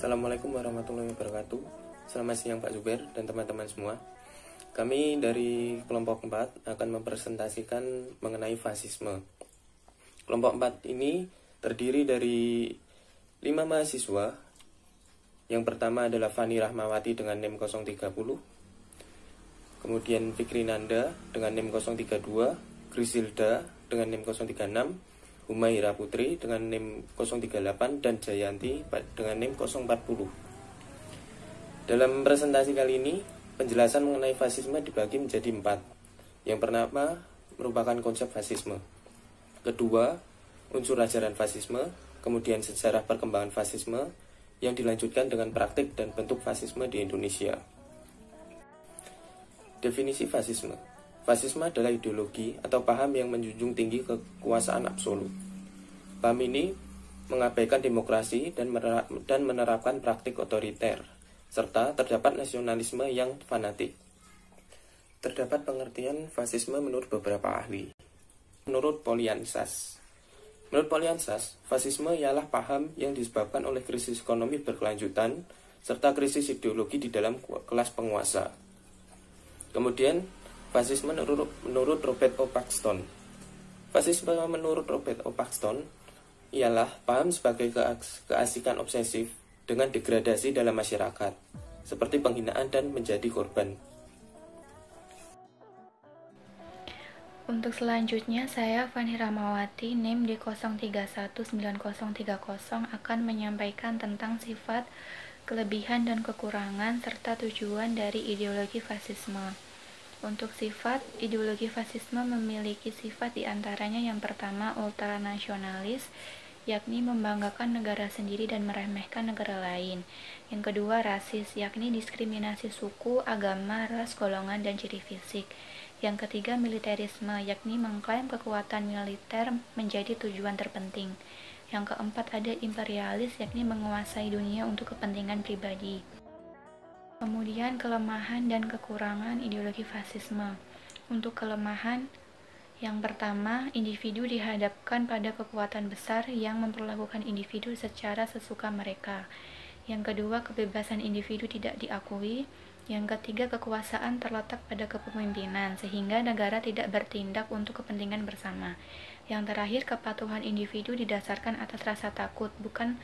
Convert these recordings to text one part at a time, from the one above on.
Assalamualaikum warahmatullahi wabarakatuh. Selamat siang Pak Zubair dan teman-teman semua. Kami dari kelompok 4 akan mempresentasikan mengenai fasisme. Kelompok 4 ini terdiri dari 5 mahasiswa. Yang pertama adalah Fani Rahmawati dengan NIM 030, kemudian Fikri Nanda dengan NIM 032, Grisilda dengan NIM 036, Humaira Putri dengan NIM 038, dan Jayanti dengan NIM 040. Dalam presentasi kali ini, penjelasan mengenai fasisme dibagi menjadi 4. Yang pertama merupakan konsep fasisme. Kedua, unsur ajaran fasisme. Kemudian sejarah perkembangan fasisme, yang dilanjutkan dengan praktik dan bentuk fasisme di Indonesia. Definisi fasisme. Fasisme adalah ideologi atau paham yang menjunjung tinggi kekuasaan absolut. Paham ini mengabaikan demokrasi dan menerapkan praktik otoriter, serta terdapat nasionalisme yang fanatik. Terdapat pengertian fasisme menurut beberapa ahli. Menurut Polyansas, fasisme ialah paham yang disebabkan oleh krisis ekonomi berkelanjutan serta krisis ideologi di dalam kelas penguasa. Kemudian, fasisme menurut Robert O. Paxton. Fasisme menurut Robert O. Paxton ialah paham sebagai keasikan obsesif dengan degradasi dalam masyarakat, seperti penghinaan dan menjadi korban. Untuk selanjutnya, saya Fani Rahmawati, NIM di 0319030 akan menyampaikan tentang sifat, kelebihan dan kekurangan serta tujuan dari ideologi fasisme. Untuk sifat, ideologi fasisme memiliki sifat diantaranya yang pertama ultranasionalis, yakni membanggakan negara sendiri dan meremehkan negara lain. Yang kedua rasis, yakni diskriminasi suku, agama, ras, golongan, dan ciri fisik. Yang ketiga militerisme, yakni mengklaim kekuatan militer menjadi tujuan terpenting. Yang keempat ada imperialis, yakni menguasai dunia untuk kepentingan pribadi. Kemudian kelemahan dan kekurangan ideologi fasisme. Untuk kelemahan, yang pertama, individu dihadapkan pada kekuatan besar yang memperlakukan individu secara sesuka mereka. Yang kedua, kebebasan individu tidak diakui. Yang ketiga, kekuasaan terletak pada kepemimpinan, sehingga negara tidak bertindak untuk kepentingan bersama. Yang terakhir, kepatuhan individu didasarkan atas rasa takut, bukan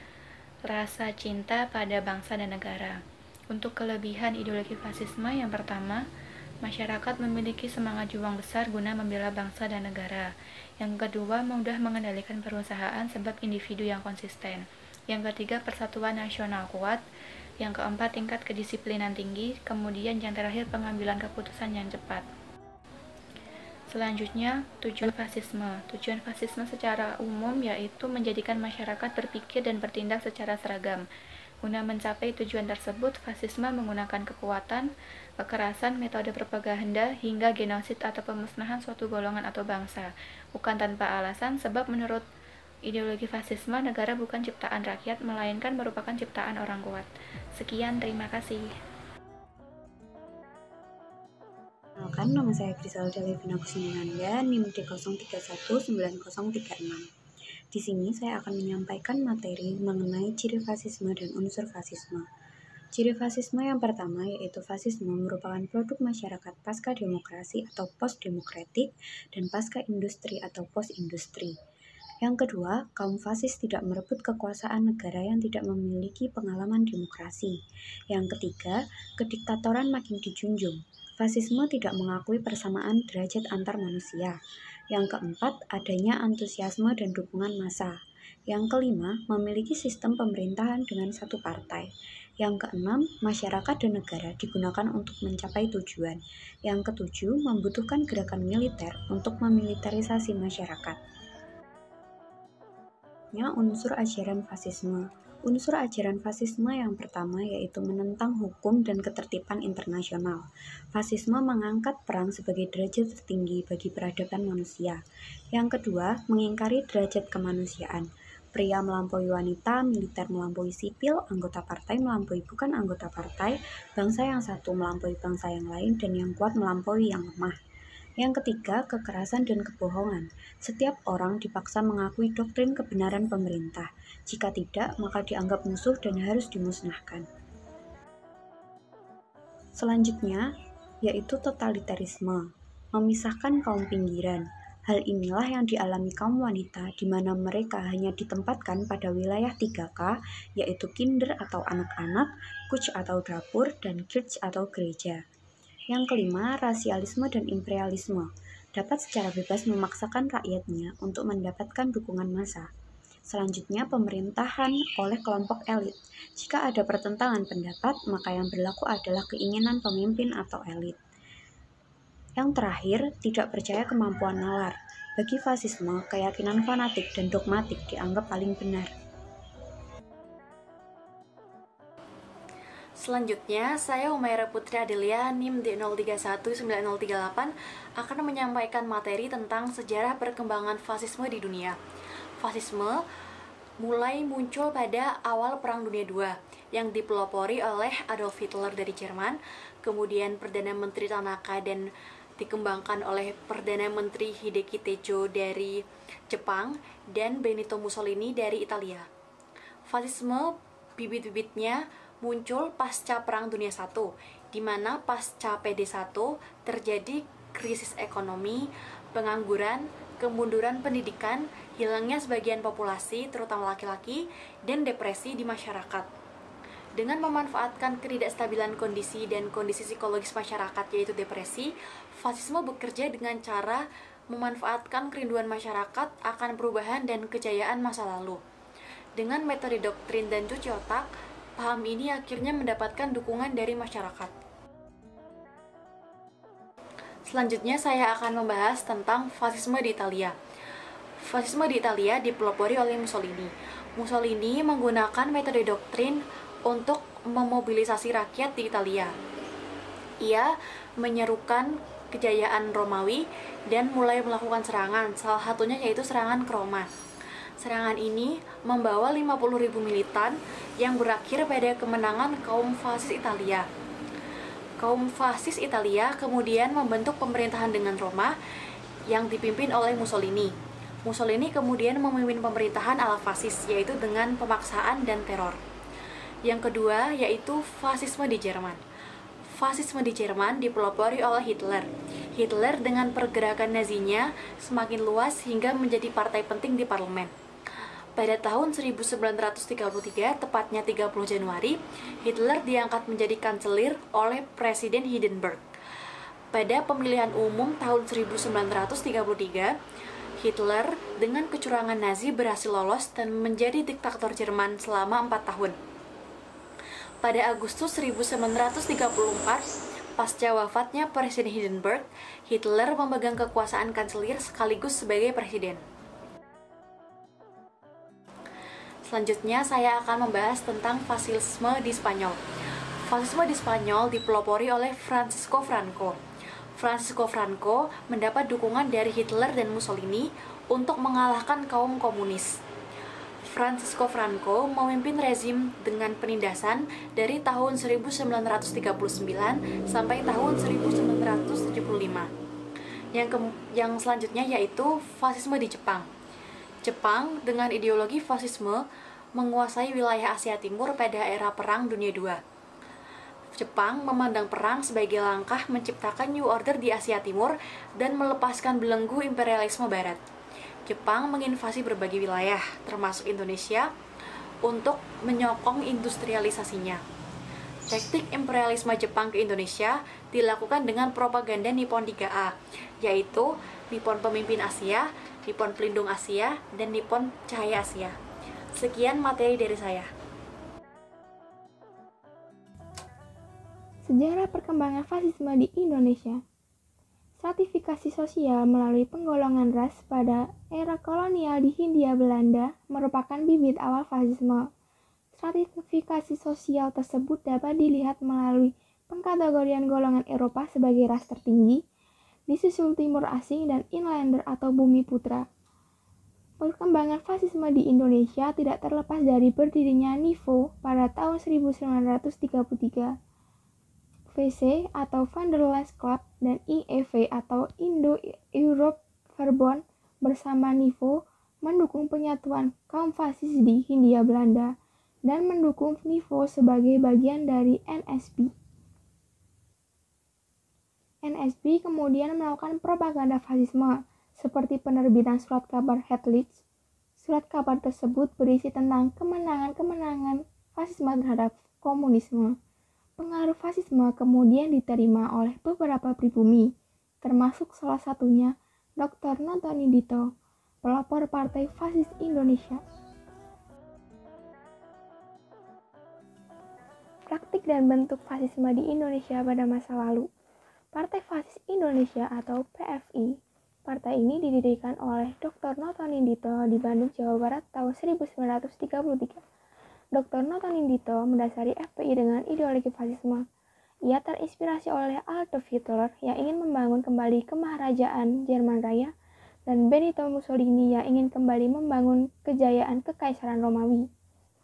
rasa cinta pada bangsa dan negara. Untuk kelebihan ideologi fasisme, yang pertama, masyarakat memiliki semangat juang besar guna membela bangsa dan negara. Yang kedua, mudah mengendalikan perusahaan sebab individu yang konsisten. Yang ketiga, persatuan nasional kuat. Yang keempat, tingkat kedisiplinan tinggi. Kemudian yang terakhir, pengambilan keputusan yang cepat. Selanjutnya, tujuan fasisme. Tujuan fasisme secara umum yaitu menjadikan masyarakat berpikir dan bertindak secara seragam. Guna mencapai tujuan tersebut, fasisme menggunakan kekuatan, kekerasan, metode propaganda, hingga genosid atau pemusnahan suatu golongan atau bangsa. Bukan tanpa alasan, sebab menurut ideologi fasisme, negara bukan ciptaan rakyat, melainkan merupakan ciptaan orang kuat. Sekian, terima kasih. Perkenalkan, nama saya Griselda Levina Kusninanda, NIM di 0319036. Di sini saya akan menyampaikan materi mengenai ciri fasisme dan unsur fasisme. Ciri fasisme yang pertama yaitu fasisme merupakan produk masyarakat pasca demokrasi atau post-demokratik dan pasca industri atau post-industri. Yang kedua, kaum fasis tidak merebut kekuasaan negara yang tidak memiliki pengalaman demokrasi. Yang ketiga, kediktatoran makin dijunjung. Fasisme tidak mengakui persamaan derajat antar manusia. Yang keempat, adanya antusiasme dan dukungan massa. Yang kelima, memiliki sistem pemerintahan dengan satu partai. Yang keenam, masyarakat dan negara digunakan untuk mencapai tujuan. Yang ketujuh, membutuhkan gerakan militer untuk memiliterisasi masyarakat. Unsur ajaran fasisme. Unsur ajaran fasisme yang pertama yaitu menentang hukum dan ketertiban internasional. Fasisme mengangkat perang sebagai derajat tertinggi bagi peradaban manusia. Yang kedua, mengingkari derajat kemanusiaan. Pria melampaui wanita, militer melampaui sipil, anggota partai melampaui bukan anggota partai, bangsa yang satu melampaui bangsa yang lain, dan yang kuat melampaui yang lemah. Yang ketiga, kekerasan dan kebohongan. Setiap orang dipaksa mengakui doktrin kebenaran pemerintah. Jika tidak, maka dianggap musuh dan harus dimusnahkan. Selanjutnya, yaitu totalitarisme, memisahkan kaum pinggiran. Hal inilah yang dialami kaum wanita, di mana mereka hanya ditempatkan pada wilayah 3K, yaitu kinder atau anak-anak, kuch atau dapur, dan kirch atau gereja. Yang kelima, rasialisme dan imperialisme, dapat secara bebas memaksakan rakyatnya untuk mendapatkan dukungan massa. Selanjutnya, pemerintahan oleh kelompok elit. Jika ada pertentangan pendapat, maka yang berlaku adalah keinginan pemimpin atau elit. Yang terakhir, tidak percaya kemampuan nalar. Bagi fasisme, keyakinan fanatik dan dogmatik dianggap paling benar. Selanjutnya, saya Umaira Putri Adelia, NIM D031938, akan menyampaikan materi tentang sejarah perkembangan fasisme di dunia. Fasisme mulai muncul pada awal Perang Dunia II, yang dipelopori oleh Adolf Hitler dari Jerman, kemudian Perdana Menteri Tanaka dan dikembangkan oleh Perdana Menteri Hideki Tejo dari Jepang, dan Benito Mussolini dari Italia. Fasisme bibit-bibitnya muncul pasca Perang Dunia I, di mana pasca PD1 terjadi krisis ekonomi, pengangguran, kemunduran pendidikan, hilangnya sebagian populasi, terutama laki-laki, dan depresi di masyarakat. Dengan memanfaatkan ketidakstabilan kondisi dan kondisi psikologis masyarakat, yaitu depresi, fasisme bekerja dengan cara memanfaatkan kerinduan masyarakat akan perubahan dan kejayaan masa lalu. Dengan metode doktrin dan cuci otak, paham ini akhirnya mendapatkan dukungan dari masyarakat. Selanjutnya saya akan membahas tentang fasisme di Italia. Fasisme di Italia dipelopori oleh Mussolini. Mussolini menggunakan metode doktrin untuk memobilisasi rakyat di Italia. Ia menyerukan kejayaan Romawi dan mulai melakukan serangan, salah satunya yaitu serangan ke Roma. Serangan ini membawa 50.000 militan yang berakhir pada kemenangan kaum fasis Italia. Kaum fasis Italia kemudian membentuk pemerintahan dengan Roma yang dipimpin oleh Mussolini. Mussolini kemudian memimpin pemerintahan ala fasis, yaitu dengan pemaksaan dan teror. Yang kedua yaitu fasisme di Jerman. Fasisme di Jerman dipelopori oleh Hitler. Hitler dengan pergerakan nazinya semakin luas hingga menjadi partai penting di parlemen. Pada tahun 1933, tepatnya 30 Januari, Hitler diangkat menjadi kanselir oleh Presiden Hindenburg. Pada pemilihan umum tahun 1933, Hitler dengan kecurangan Nazi berhasil lolos dan menjadi diktator Jerman selama 4 tahun. Pada Agustus 1934, pasca wafatnya Presiden Hindenburg, Hitler memegang kekuasaan kanselir sekaligus sebagai presiden. Selanjutnya saya akan membahas tentang fasisme di Spanyol. Fasisme di Spanyol dipelopori oleh Francisco Franco. Francisco Franco mendapat dukungan dari Hitler dan Mussolini untuk mengalahkan kaum komunis. Francisco Franco memimpin rezim dengan penindasan dari tahun 1939 sampai tahun 1975. Yang selanjutnya yaitu fasisme di Jepang. Jepang dengan ideologi fasisme menguasai wilayah Asia Timur pada era Perang Dunia II. Jepang memandang perang sebagai langkah menciptakan New Order di Asia Timur dan melepaskan belenggu imperialisme Barat. Jepang menginvasi berbagai wilayah, termasuk Indonesia, untuk menyokong industrialisasinya. Taktik imperialisme Jepang ke Indonesia dilakukan dengan propaganda Nippon 3A, yaitu Nippon Pemimpin Asia, Nippon Pelindung Asia, dan Nippon Cahaya Asia. Sekian materi dari saya. Sejarah perkembangan fasisme di Indonesia. Stratifikasi sosial melalui penggolongan ras pada era kolonial di Hindia Belanda merupakan bibit awal fasisme. Stratifikasi sosial tersebut dapat dilihat melalui pengkategorian golongan Eropa sebagai ras tertinggi, disusul Timur Asing dan Inlander atau Bumi Putra. Perkembangan fasisme di Indonesia tidak terlepas dari berdirinya NIVO pada tahun 1933. VC atau Vanderlust Club dan IEV atau Indo-Europe Verbond bersama NIVO mendukung penyatuan kaum fasis di Hindia Belanda dan mendukung NIVO sebagai bagian dari NSB. NSB kemudian melakukan propaganda fasisme seperti penerbitan surat kabar Heydrich. Surat kabar tersebut berisi tentang kemenangan-kemenangan fasisme terhadap komunisme. Pengaruh fasisme kemudian diterima oleh beberapa pribumi, termasuk salah satunya Dr. Noto Nindito, pelopor Partai Fasis Indonesia. Praktik dan bentuk fasisme di Indonesia pada masa lalu. Partai Fasis Indonesia atau PFI. Partai ini didirikan oleh Dr. Noto Nindito di Bandung, Jawa Barat tahun 1933. Dr. Noto Nindito mendasari FPI dengan ideologi fasisme. Ia terinspirasi oleh Adolf Hitler yang ingin membangun kembali kemaharajaan Jerman Raya dan Benito Mussolini yang ingin kembali membangun kejayaan Kekaisaran Romawi.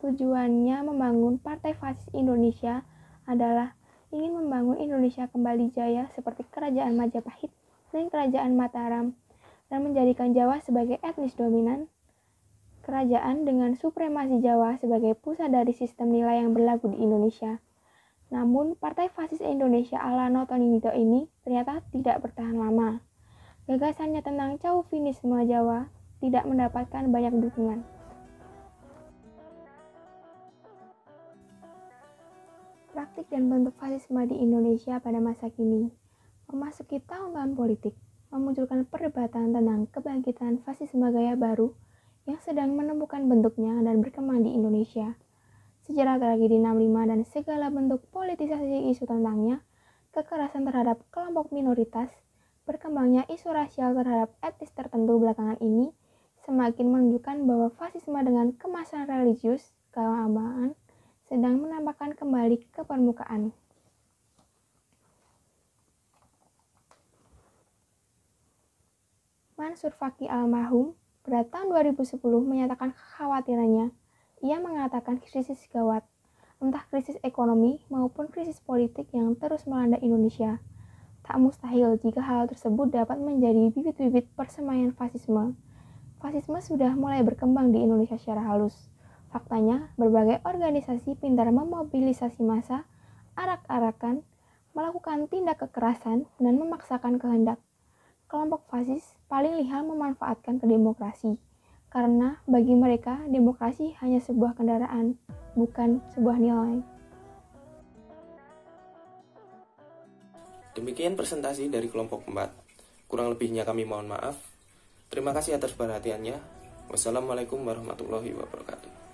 Tujuannya membangun Partai Fasis Indonesia adalah ingin membangun Indonesia kembali jaya seperti Kerajaan Majapahit dan Kerajaan Mataram dan menjadikan Jawa sebagai etnis dominan kerajaan dengan supremasi Jawa sebagai pusat dari sistem nilai yang berlaku di Indonesia. Namun, Partai Fasis Indonesia ala Noto Nindito ini ternyata tidak bertahan lama. Gagasannya tentang chauvinisme Jawa tidak mendapatkan banyak dukungan. Praktik dan bentuk fasisme di Indonesia pada masa kini. Memasuki tahun-tahun politik, memunculkan perdebatan tentang kebangkitan fasisme gaya baru yang sedang menemukan bentuknya dan berkembang di Indonesia. Sejarah tragedi 65 dan segala bentuk politisasi isu tentangnya, kekerasan terhadap kelompok minoritas, berkembangnya isu rasial terhadap etnis tertentu belakangan ini, semakin menunjukkan bahwa fasisme dengan kemasan religius, keagamaan, sedang menampakkan kembali ke permukaan. Mansur Faki almarhum pada tahun 2010 menyatakan kekhawatirannya. Ia mengatakan krisis gawat, entah krisis ekonomi maupun krisis politik yang terus melanda Indonesia. Tak mustahil jika hal tersebut dapat menjadi bibit-bibit persemaian fasisme. Fasisme sudah mulai berkembang di Indonesia secara halus. Faktanya, berbagai organisasi pintar memobilisasi massa, arak-arakan, melakukan tindak kekerasan, dan memaksakan kehendak. Kelompok fasis paling lihai memanfaatkan kedemokrasi, karena bagi mereka demokrasi hanya sebuah kendaraan, bukan sebuah nilai. Demikian presentasi dari kelompok 4. Kurang lebihnya kami mohon maaf. Terima kasih atas perhatiannya. Wassalamualaikum warahmatullahi wabarakatuh.